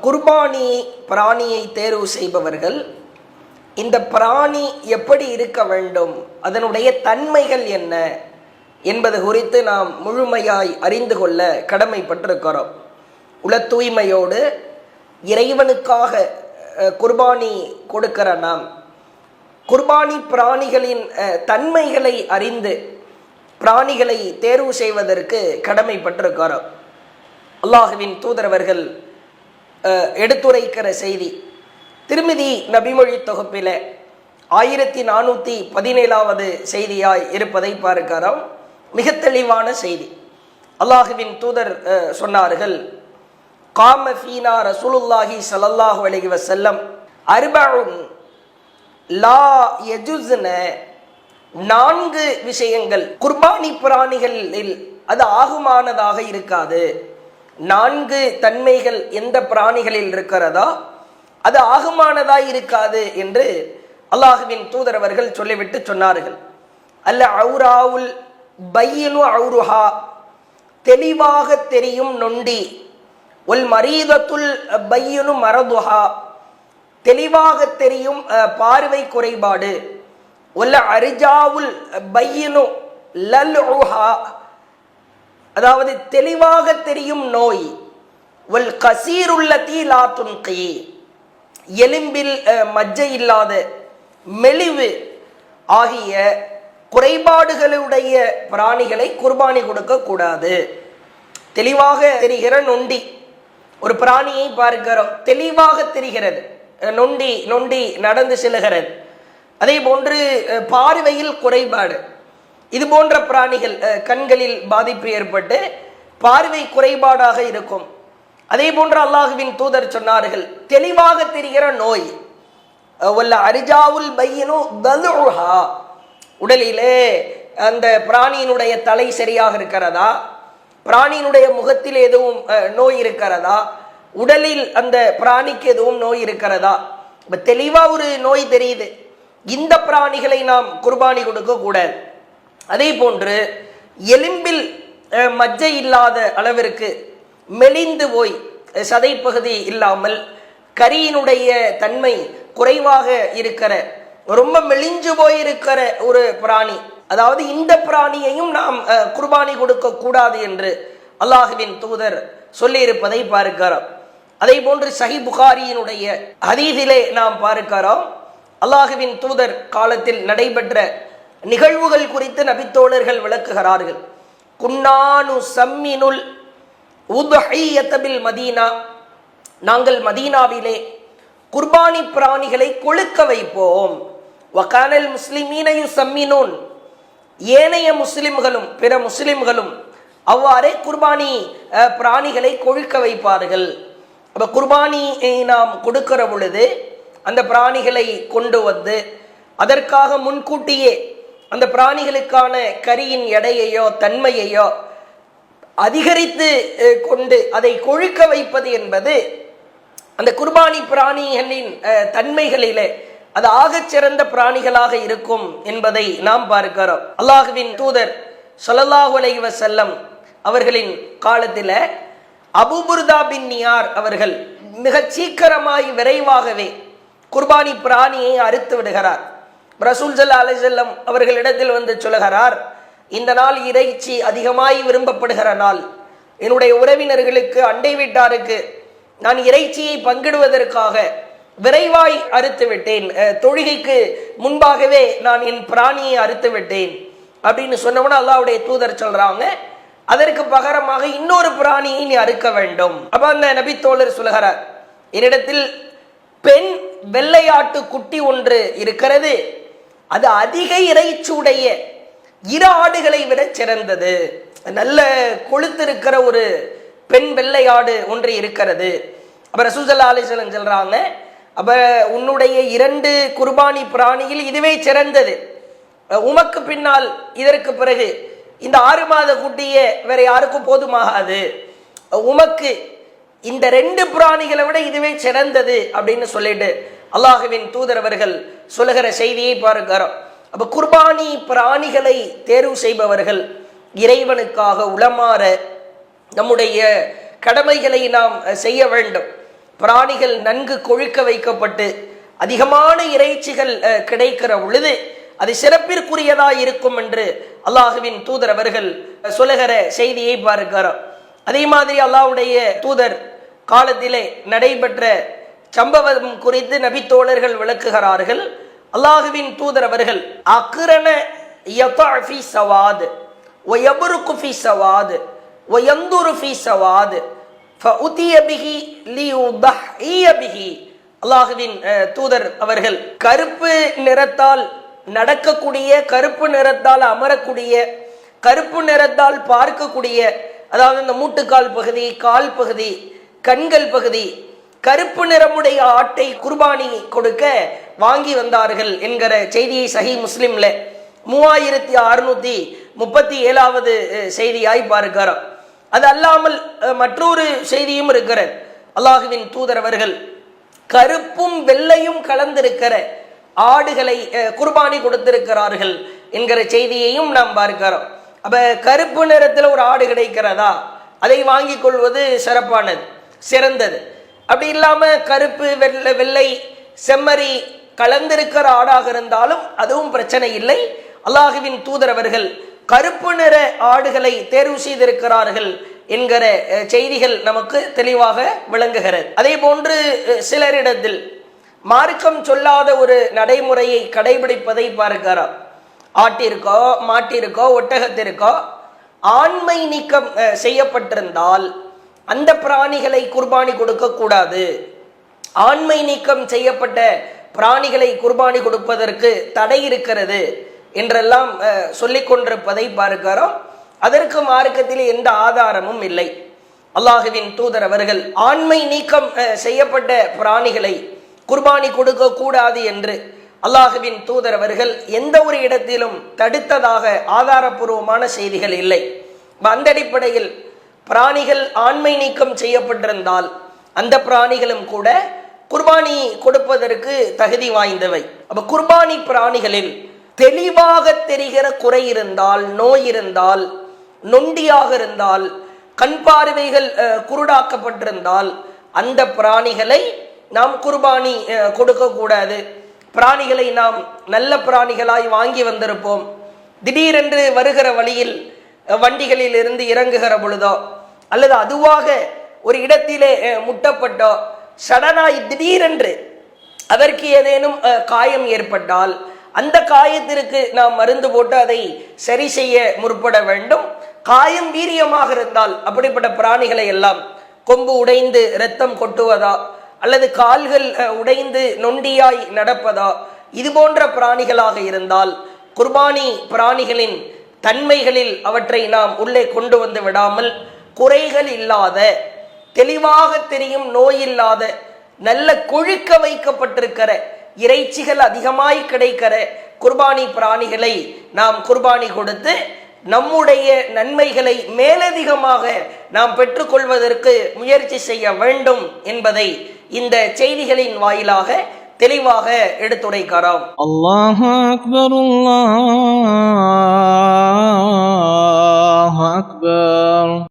குர்பானி பிராணியை தேர்வு செய்பவர்கள் இந்த பிராணி எப்படி இருக்க வேண்டும், அதனுடைய தன்மைகள் என்ன என்பது குறித்து நாம் முழுமையாய் அறிந்து கொள்ள கடமைப்பட்டிருக்கிறோம். உள தூய்மையோடு இறைவனுக்காக குர்பானி கொடுக்கிற நாம் குர்பானி பிராணிகளின் தன்மைகளை அறிந்து பிராணிகளை தேர்வு செய்வதற்கு கடமைப்பட்டிருக்கிறோம். அல்லாஹுவின் தூதரவர்கள் எடுத்துரைக்கிற செய்தி திருமிதி நபிமொழி தொகுப்பில் 1417வது செய்தியாய் இருப்பதை பார்க்கிறோம். மிக தெளிவான செய்தி. அல்லாஹுவின் தூதர் சொன்னார்கள், காம ஃபீனா ரசூலுல்லாஹி ஸல்லல்லாஹு அலைஹி வஸல்லம் அர்பஉன் லா யஜுஸ்ன, 4 விஷயங்கள் குர்பானி பிராணிகளில் அது ஆகுமானதாக இருக்காது. 4 தன்மைகள் எந்த பிராணிகளில் இருக்கிறதோ அது ஆகுமானதாய் இருக்காது என்று அல்லாஹுவின் தூதரவர்கள் சொல்லிவிட்டு சொன்னார்கள். அல்ல அவுராவுல் பையனு அவுருஹா, தெளிவாக தெரியும் நொண்டி. ஒல் மரீதத்துல் பையனு மரதுஹா, தெளிவாக தெரியும் பார்வை குறைபாடு. ஒல்ல அரிஜாவுல் பையனு லல்உஹா, அதாவது தெளிவாக தெரியும் நோய். ஒல் கசீருல்லதி லா துன்கி, எலும்பில் மஜ்ஜை இல்லாத மெலிவு ஆகிய குறைபாடுகளுடைய பிராணிகளை குர்பானி கொடுக்க கூடாது. தெளிவாக தெரிகிற நொண்டி, ஒரு பிராணியை பார்க்கிறோம், தெளிவாக தெரிகிறது, நொண்டி நொண்டி நடந்து செல்கிறது. அதே போன்று பார்வையில் குறைபாடு, இது போன்ற பிராணிகள் கண்களில் பாதிப்பு ஏற்பட்டு பார்வை குறைபாடாக இருக்கும். அதே போன்று அல்லாஹுவின் தூதர் சொன்னார்கள், தெளிவாக தெரிகிற நோய். வல்ல அரிஜாவுல் பையனு தலுஹா, உடலிலே அந்த பிராணியினுடைய தலை சரியாக இருக்கிறதா, பிராணியினுடைய முகத்தில் எதுவும் நோய் இருக்கிறதா, உடலில் அந்த பிராணிக்கு எதுவும் நோய் இருக்கிறதா. தெளிவா ஒரு நோய் தெரியுது, இந்த பிராணிகளை நாம் குர்பானி கொடுக்க கூடாது. அதே போன்று எலும்பில் மஜ்ஜை இல்லாத அளவிற்கு மெலிந்து போய் சதைப்பகுதி இல்லாமல் கரியினுடைய தன்மை குறைவாக இருக்கிற, ரொம்ப மெலிஞ்சு போய் இருக்கிற ஒரு பிராணி, அதாவது இந்த பிராணியையும் நாம் குர்பானி கொடுக்க கூடாது என்று அல்லாஹுவின் தூதர் சொல்லி இருப்பதை பார்க்கிறோம். அதே போன்று சஹி புகாரியினுடைய ஹதீஸிலே நாம் பார்க்கிறோம், அல்லாஹுவின் தூதர் காலத்தில் நடைபெற்ற நிகழ்வுகள் குறித்து நபித்தோழர்கள் விளக்குகிறார்கள். குன்னானு சம்மினுல் உத்ஹியத்தபில் மதீனா, நாங்கள் மதீனாவிலே குர்பானி பிராணிகளை கொழுக்க வைப்போம். வகானல் முஸ்லிமீன யுஸம்மினூன், ஏனைய முஸ்லிம்களும் பிற முஸ்லிம்களும் அவ்வாறே குர்பானி பிராணிகளை கொழுக்க வைப்பார்கள். அப்ப குர்பானி நாம் கொடுக்கிற பொழுது அந்த பிராணிகளை கொண்டு வந்து அதற்காக முன்கூட்டியே அந்த பிராணிகளுக்கான கரியின் எடையையோ தன்மையையோ அதிகரித்து கொண்டு அதை கொழுக்க வைப்பது என்பது அந்த குர்பானி பிராணிகளின் தன்மைகளிலே அது ஆகச் சிறந்த பிராணிகளாக இருக்கும் என்பதை நாம் பார்க்கிறோம். அல்லாஹுவின் தூதர் ஸல்லல்லாஹு அலைஹி வஸல்லம் அவர்களின் காலத்தில் அபூ புர்தா பின் நியார் அவர்கள் மிக சீக்கிரமாய் விரைவாகவே குர்பானி பிராணியை அறுத்து விடுகிறார். ரசூல் ஸல்லல்லாஹு அலைஹி வஸல்லம் அவர்களிடத்தில் வந்து சொல்லுகிறார், இந்த நாள் இறைச்சி அதிகமாய் விரும்பப்படுகிற நாள், என்னுடைய உறவினர்களுக்கு அண்டை வீட்டாருக்கு நான் இறைச்சியை பங்கிடுவதற்காக விரைவாய் அறுத்து விட்டேன், தொழுகைக்கு முன்பாகவே நான் என் பிராணியை அறுத்து விட்டேன் அப்படின்னு சொன்னவன அல்லாஹ்வுடைய தூதர் சொல்றாங்க, அதற்கு பகரமாக இன்னொரு பிராணியை நீ அறுக்க வேண்டும். அப்ப அந்த நபி தோழர் சொல்லுகிறார், என்னிடத்தில் பெண் வெள்ளையாட்டு குட்டி ஒன்று இருக்கிறது, அது அதிக இறைச்சியுடைய இரு ஆடுகளை விட சிறந்தது, நல்ல கொழுத்திருக்கிற ஒரு பெண் வெள்ளையாடு ஒன்று இருக்கிறது. அப்ப ரசூல் ஸல்லல்லாஹு அலைஹி வஸல்லம் சொல்றாங்க, அப்ப உன்னுடைய 2 குர்பானி பிராணியில் இதுவே சிறந்தது, உமக்கு பின்னால் இதற்கு பிறகு இந்த 6 மாத குட்டியே வேற யாருக்கும் போதுமாகாது, உமக்கு இந்த 2 பிராணிகளை விட இதுவே சிறந்தது அப்படின்னு சொல்லிட்டு அல்லாஹுவின் தூதர் அவர்கள் சொல்லுகிற செய்தியை பார்க்கிறோம். அப்ப குர்பானி பிராணிகளை தேர்வு செய்பவர்கள் இறைவனுக்காக உளமாற நம்முடைய கடமைகளை நாம் செய்ய வேண்டும். பிராணிகள் நன்கு கொழுக்க வைக்கப்பட்டு அதிகமான இறைச்சிகள் கிடைக்கிற பொழுது அது சிறப்பிற்குரியதா இருக்கும் என்று அல்லாஹுவின் தூதர் அவர்கள் சொல்லுகிற செய்தியை பார்க்கிறோம். அதே மாதிரி அல்லாஹ்வுடைய தூதர் காலத்திலே நடைபெற்ற சம்பவம் குறித்து நபி தோழர்கள் விளக்குகிறார்கள். அல்லாஹுவின் தூதர் அவர்கள் அக்ரன யதஃபி சவாத் வயபருக்கு ஃபி சவாத் வயந்துரு ஃபி சவாத் ஃபஉதிய பிஹி லியுதஹிய பிஹி. அல்லாஹுவின் தூதர் அவர்கள் கருப்பு நிறத்தால் நடக்கக்கூடிய, கருப்பு நிறத்தால் அமரக்கூடிய, கருப்பு நிறத்தால் பார்க்கக்கூடிய, அதாவது இந்த மூட்டுக்கால் பகுதி, கால் பகுதி, கண்கள் பகுதி கருப்பு நிறமுடைய ஆட்டை குர்பானி கொடுக்க வாங்கி வந்தார்கள் என்கிற செய்தியை சஹீஹ் முஸ்லிம்ல 3637வது செய்தியாய் பார்க்கிறோம். அது அல்லாமல் மற்றொரு செய்தியும் இருக்கிறது. அல்லாஹுவின் தூதர் அவர்கள் கருப்பும் வெள்ளையும் கலந்திருக்கிற ஆடுகளை குர்பானி கொடுத்திருக்கிறார்கள் என்கிற செய்தியையும் நாம் பார்க்கிறோம். அப்ப கருப்பு நிறத்தில் ஒரு ஆடு கிடைக்கிறதா, அதை வாங்கி கொள்வது சிறப்பானது, சிறந்தது. அப்படி இல்லாம கருப்பு வெள்ளை செம்மறி கலந்திருக்கிற ஆடாக இருந்தாலும் அதுவும் பிரச்சனை இல்லை. அல்லாஹுவின் தூதர் அவர்கள் கருப்பு நிற ஆடுகளை தேர்வு செய்திருக்கிறார்கள் என்கிற செய்திகள் நமக்கு தெளிவாக விளங்குகிறது. அதே போன்று சிலரிடத்தில் மார்க்கம் சொல்லாத ஒரு நடைமுறையை கடைபிடிப்பதை பார்க்கிறார். ஆட்டிற்கோ மாட்டிற்கோ ஒட்டகத்திற்கோ ஆண்மை நீக்கம் செய்யப்பட்டிருந்தால் அந்த பிராணிகளை குர்பானி கொடுக்க கூடாது. ஆண்மை நீக்கம் செய்யப்பட்ட பிராணிகளை குர்பானி கொடுப்பதற்கு தடை இருக்கிறது என்றெல்லாம் சொல்லிக் கொண்டிருப்பதை பார்க்கிறோம். அதற்கு மார்க்கத்தில் எந்த ஆதாரமும் இல்லை. அல்லாஹுவின் தூதர் அவர்கள் ஆண்மை நீக்கம் செய்யப்பட்ட பிராணிகளை குர்பானி கொடுக்க கூடாது என்று அல்லாஹுவின் தூதர் அவர்கள் எந்த ஒரு இடத்திலும் தடுத்ததாக ஆதாரபூர்வமான செய்திகள் இல்லை. அந்த அடிப்படையில் பிராணிகள் ஆண்மை நீக்கம் செய்யப்பட்டிருந்தால் அந்த பிராணிகளும் கூட குர்பானி கொடுப்பதற்கு தகுதி வாய்ந்தவை. அப்ப குர்பானி பிராணிகளில் தெளிவாக தெரிகிற குறை இருந்தால், நோய் இருந்தால், நொண்டியாக இருந்தால், கண் பார்வைகள் குருடாக்கப்பட்டிருந்தால் அந்த பிராணிகளை நாம் குர்பானி கொடுக்க கூடாது. பிராணிகளை நாம் நல்ல பிராணிகளாய் வாங்கி வந்திருப்போம், திடீரென்று வருகிற வழியில் வண்டிகளில் இருந்து இறங்குகிற பொழுதோ அல்லது அதுவாக ஒரு இடத்திலே முட்டப்பட்டோ சடனாய் திடீரென்று அதற்கு ஏதேனும் காயம் ஏற்பட்டால் அந்த காயத்திற்கு நாம் மருந்து போட்டு அதை சரி செய்ய முற்பட வேண்டும். காயம் வீரியமாக இருந்தால் அப்படிப்பட்ட பிராணிகளை எல்லாம் கொம்பு உடைந்து இரத்தம் கொட்டுவதா அல்லது கால்கள் உடைந்து நொண்டியாய் நடப்பதா இது போன்ற பிராணிகளாக இருந்தால் குர்பானி பிராணிகளின் தன்மைகளில் அவற்றை நாம் உள்ளே கொண்டு வந்து விடாமல் குறைகள் இல்லாத, தெளிவாக தெரியும் நோய் இல்லாத, நல்ல கொழுக்க வைக்கப்பட்டிருக்கிற, இறைச்சிகள் அதிகமாய் கிடைக்கிற குர்பானி பிராணிகளை நாம் குர்பானி கொடுத்து நம்முடைய நன்மைகளை மேலதிகமாக நாம் பெற்றுக்கொள்வதற்கு முயற்சி செய்ய வேண்டும் என்பதை இந்த செய்திகளின் வாயிலாக தெளிவாக எடுத்துரைக்கிறோம். அல்லாஹு அக்பர், அல்லாஹு அக்பர்.